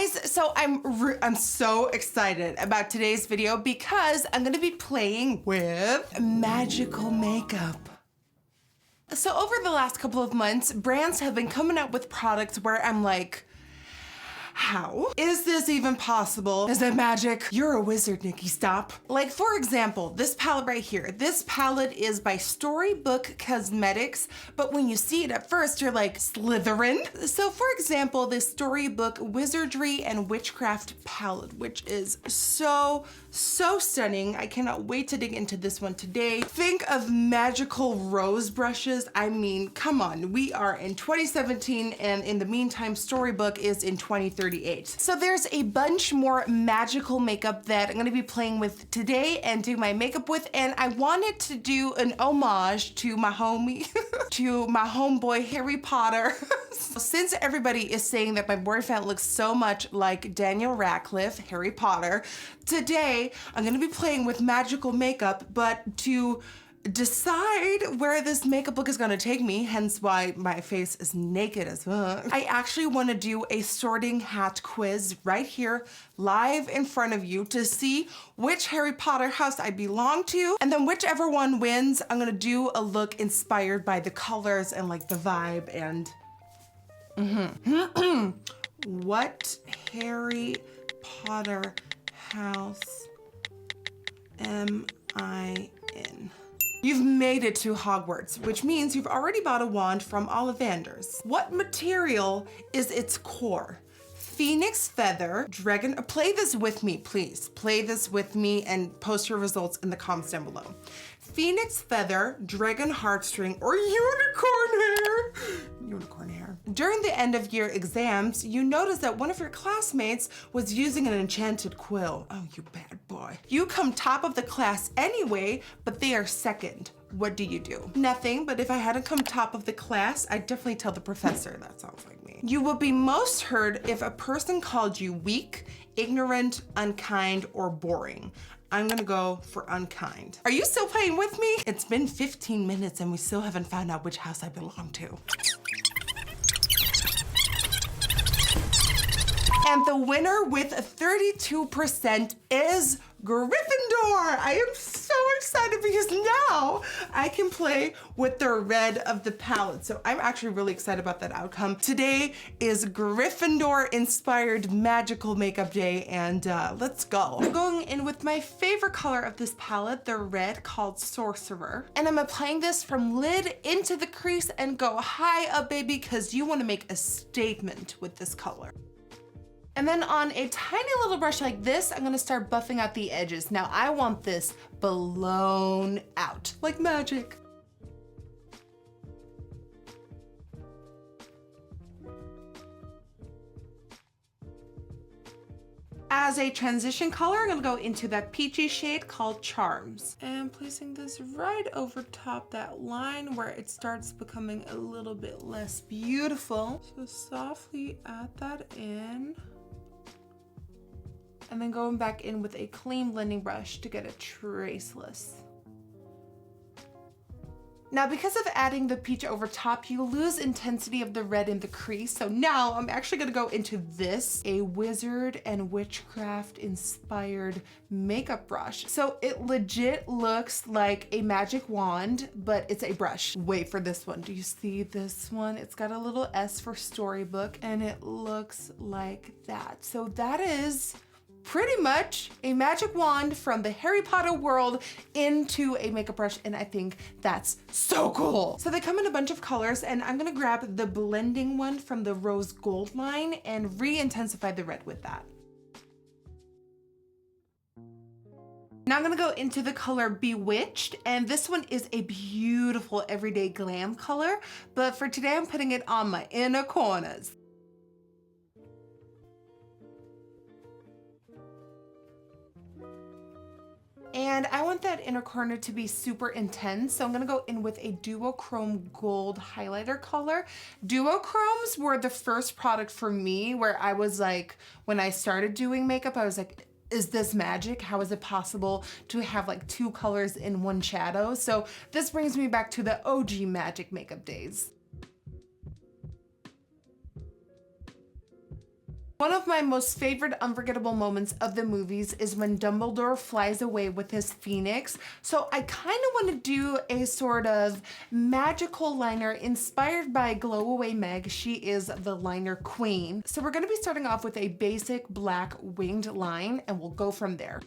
Guys, so I'm so excited about today's video because I'm gonna be playing with magical makeup. So over the last couple of months, brands have been coming out with products where I'm like, how is this even possible? Is that magic? You're a wizard, Nikki, stop. Like, for example, this palette right here. This palette is by Storybook Cosmetics, but when you see it at first, you're like, Slytherin? So for example, this Storybook Wizardry and Witchcraft palette, which is so stunning. I cannot wait to dig into this one today. Think of magical rose brushes. I mean, come on, we are in 2017, and in the meantime, Storybook is in 2038. So there's a bunch more magical makeup that I'm gonna be playing with today and do my makeup with, and I wanted to do an homage to my homie, to my homeboy Harry Potter. Since everybody is saying that my boyfriend looks so much like Daniel Radcliffe, Harry Potter, today I'm gonna be playing with magical makeup, but to decide where this makeup look is gonna take me, hence why my face is naked as well, I actually wanna do a sorting hat quiz right here, live in front of you, to see which Harry Potter house I belong to, and then whichever one wins, I'm gonna do a look inspired by the colors and like the vibe and what Harry Potter house am I in? You've made it to Hogwarts, which means you've already bought a wand from Ollivanders. What material is its core? Phoenix feather, dragon, play this with me, please. Play this with me and post your results in the comments down below. Phoenix feather, dragon heartstring, or unicorn hair. Unicorn hair. During the end of year exams, you notice that one of your classmates was using an enchanted quill. Oh, you bad boy. You come top of the class anyway, but they are second. What do you do? Nothing, but if I hadn't come top of the class, I'd definitely tell the professor. That sounds like me. You would be most hurt if a person called you weak, ignorant, unkind, or boring. I'm gonna go for unkind. Are you still playing with me? It's been 15 minutes and we still haven't found out which house I belong to. And the winner with 32% is Gryffindor. I am so excited because now I can play with the red of the palette. So I'm actually really excited about that outcome. Today is Gryffindor inspired magical makeup day, and let's go. I'm going in with my favorite color of this palette, the red, called Sorcerer. And I'm applying this from lid into the crease and go high up, baby, because you want to make a statement with this color. And then on a tiny little brush like this, I'm gonna start buffing out the edges. Now I want this blown out, like magic. As a transition color, I'm gonna go into that peachy shade called Charms. And placing this right over top that line where it starts becoming a little bit less beautiful. So softly add that in. And then going back in with a clean blending brush to get it traceless. Now, because of adding the peach over top, you lose intensity of the red in the crease. So now I'm actually gonna go into this, a wizard and witchcraft inspired makeup brush. So it legit looks like a magic wand, but it's a brush. Wait for this one. Do you see this one? It's got a little S for Storybook and it looks like that. So that is pretty much a magic wand from the Harry Potter world into a makeup brush, and I think that's so cool. So they come in a bunch of colors, and I'm gonna grab the blending one from the rose gold line and re-intensify the red with that. Now I'm gonna go into the color Bewitched, and this one is a beautiful everyday glam color, but for today I'm putting it on my inner corners. And I want that inner corner to be super intense, so I'm gonna go in with a duochrome gold highlighter color. Duochromes were the first product for me where I was like, when I started doing makeup, I was like, is this magic? How is it possible to have like two colors in one shadow? So this brings me back to the OG magic makeup days. One of my most favorite unforgettable moments of the movies is when Dumbledore flies away with his phoenix. So I kind of want to do a sort of magical liner inspired by Glow Away Meg. She is the liner queen. So we're going to be starting off with a basic black winged line, and we'll go from there.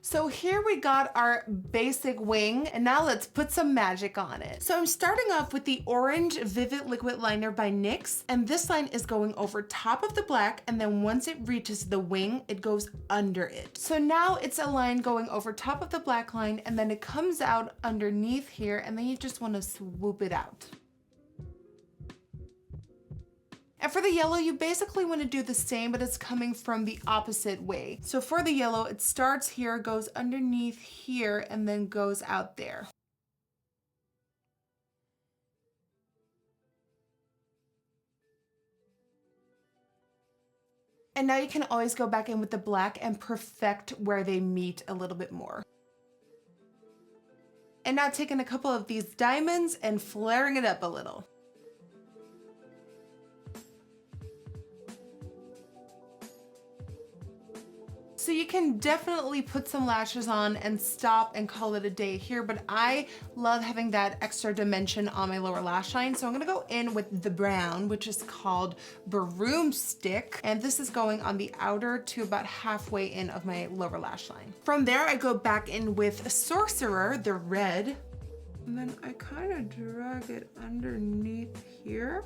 So here we got our basic wing, and now let's put some magic on it. So I'm starting off with the orange Vivid Liquid Liner by NYX, and this line is going over top of the black, and then once it reaches the wing, it goes under it. So now it's a line going over top of the black line, and then it comes out underneath here, and then you just want to swoop it out. And for the yellow, you basically want to do the same, but it's coming from the opposite way. So for the yellow, it starts here, goes underneath here, and then goes out there. And now you can always go back in with the black and perfect where they meet a little bit more. And now taking a couple of these diamonds and flaring it up a little. So you can definitely put some lashes on and stop and call it a day here, but I love having that extra dimension on my lower lash line. So I'm gonna go in with the brown, which is called Broomstick. And this is going on the outer to about halfway in of my lower lash line. From there, I go back in with Sorcerer, the red. And then I kind of drag it underneath here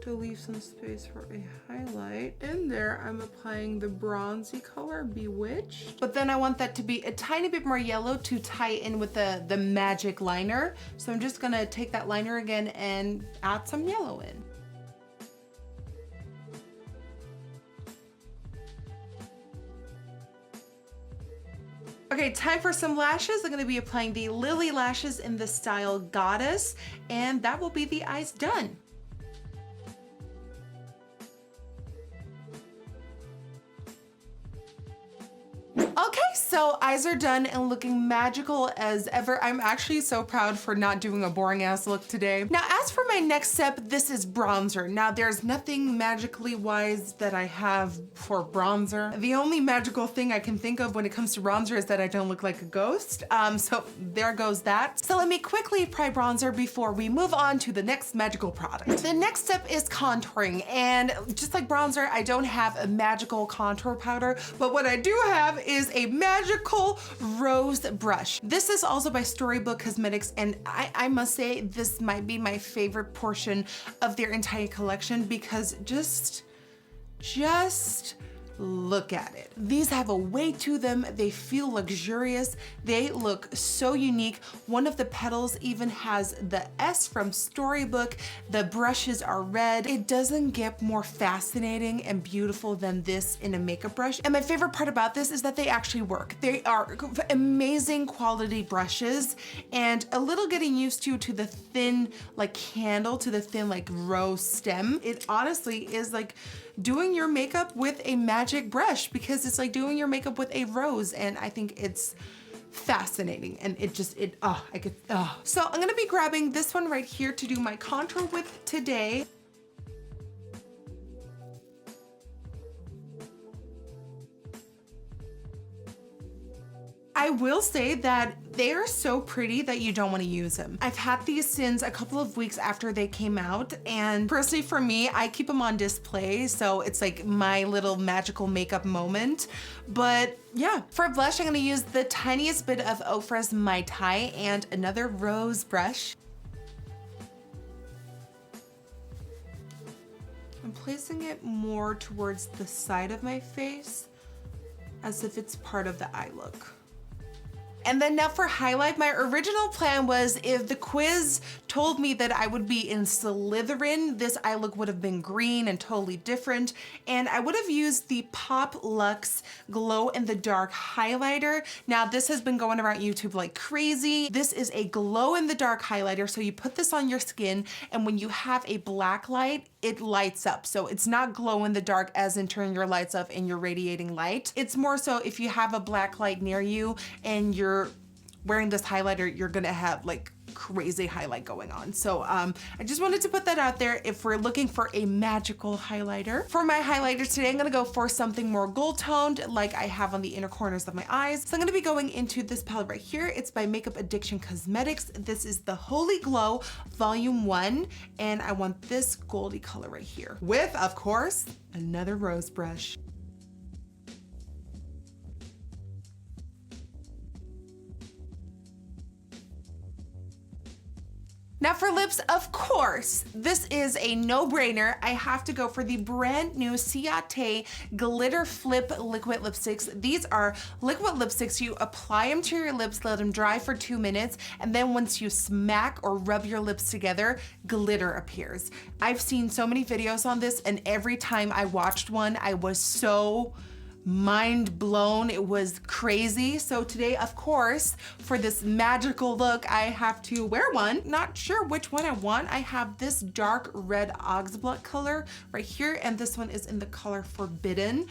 to leave some space for a highlight. In there, I'm applying the bronzy color, Bewitched. But then I want that to be a tiny bit more yellow to tie in with the magic liner. So I'm just gonna take that liner again and add some yellow in. Okay, time for some lashes. I'm gonna be applying the Lily lashes in the style Goddess, and that will be the eyes done. Okay, so eyes are done and looking magical as ever. I'm actually so proud for not doing a boring ass look today. Now, as for my next step, this is bronzer. Now, there's nothing magically wise that I have for bronzer. The only magical thing I can think of when it comes to bronzer is that I don't look like a ghost. So there goes that. So let me quickly apply bronzer before we move on to the next magical product. The next step is contouring, and just like bronzer, I don't have a magical contour powder, but what I do have is a magical rose brush. This is also by Storybook Cosmetics, and I must say this might be my favorite portion of their entire collection because just look at it. These have a weight to them. They feel luxurious. They look so unique. One of the petals even has the S from Storybook. The brushes are red. It doesn't get more fascinating and beautiful than this in a makeup brush. And my favorite part about this is that they actually work. They are amazing quality brushes, and a little getting used to the thin like candle, to the thin like rose stem. It honestly is like doing your makeup with a magic brush, because it's like doing your makeup with a rose, and I think it's fascinating, and So I'm gonna be grabbing this one right here to do my contour with today. I will say that they are so pretty that you don't want to use them. I've had these since a couple of weeks after they came out, and personally for me, I keep them on display, so it's like my little magical makeup moment. But yeah, for blush, I'm gonna use the tiniest bit of Ofra's Mai Tai and another rose brush. I'm placing it more towards the side of my face as if it's part of the eye look. And then now for highlight, my original plan was if the quiz told me that I would be in Slytherin, this eye look would have been green and totally different. And I would have used the Pop Luxe Glow in the Dark highlighter. Now this has been going around YouTube like crazy. This is a glow in the dark highlighter. So you put this on your skin, and when you have a black light, it lights up. So it's not glow in the dark as in turn your lights off and you're radiating light. It's more so if you have a black light near you and you're wearing this highlighter, you're gonna have like crazy highlight going on. So I just wanted to put that out there if we're looking for a magical highlighter. For my highlighter today, I'm gonna go for something more gold toned like I have on the inner corners of my eyes. So I'm gonna be going into this palette right here. It's by Makeup Addiction Cosmetics. This is the Holy Glow Volume 1, and I want this goldy color right here with, of course, another rose brush. Now for lips, of course, this is a no-brainer. I have to go for the brand new Ciate Glitter Flip Liquid Lipsticks. These are liquid lipsticks. You apply them to your lips, let them dry for 2 minutes, and then once you smack or rub your lips together, glitter appears. I've seen so many videos on this, and every time I watched one, I was so mind blown. It was crazy. So today, of course, for this magical look, I have to wear one. Not sure which one I want. I have this dark red oxblood color right here, and this one is in the color Forbidden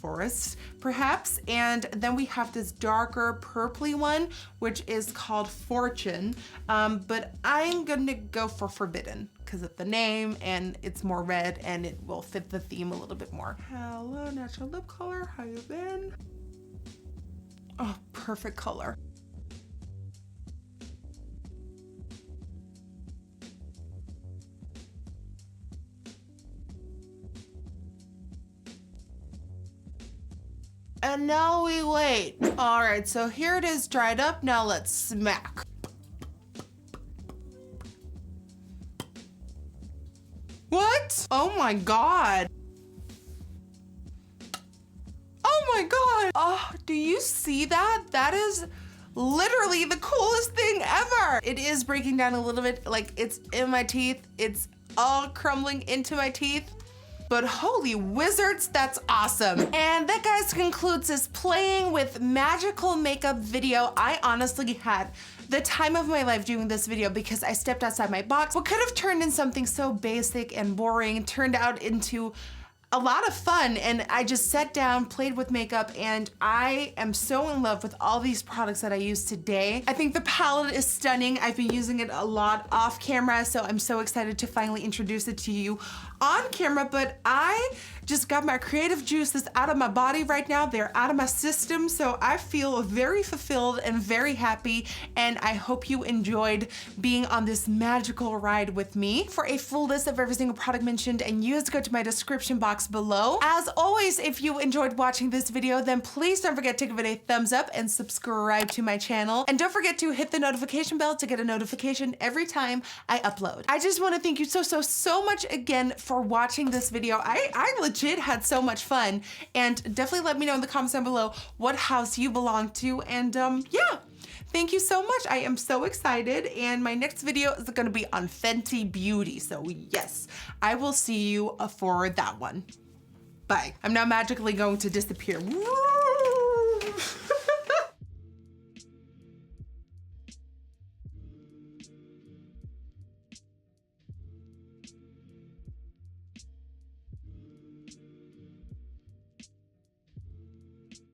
Forest, perhaps. And then we have this darker purpley one, which is called Fortune. But I'm gonna go for Forbidden because of the name, and it's more red and it will fit the theme a little bit more. Hello, natural lip color, how you been? Oh, perfect color. And now we wait. All right, so here it is dried up. Now let's smack. What? Oh my God. Oh my God. Oh, do you see that? That is literally the coolest thing ever. It is breaking down a little bit, like it's in my teeth. It's all crumbling into my teeth. But holy wizards, that's awesome. And that, guys, concludes this playing with magical makeup video. I honestly had the time of my life doing this video because I stepped outside my box. What could have turned in something so basic and boring turned out into a lot of fun, and I just sat down, played with makeup, and I am so in love with all these products that I use today. I think the palette is stunning. I've been using it a lot off camera, so I'm so excited to finally introduce it to you on camera, but I just got my creative juices out of my body right now. They're out of my system, so I feel very fulfilled and very happy, and I hope you enjoyed being on this magical ride with me. For a full list of every single product mentioned and used, go to my description box below. As always, if you enjoyed watching this video, then please don't forget to give it a thumbs up and subscribe to my channel. And don't forget to hit the notification bell to get a notification every time I upload. I just want to thank you so much again for watching this video. I legit had so much fun, and definitely let me know in the comments down below what house you belong to. And yeah. Thank you so much. I am so excited, and my next video is gonna be on Fenty Beauty. So yes, I will see you for that one. Bye. I'm now magically going to disappear. Woo!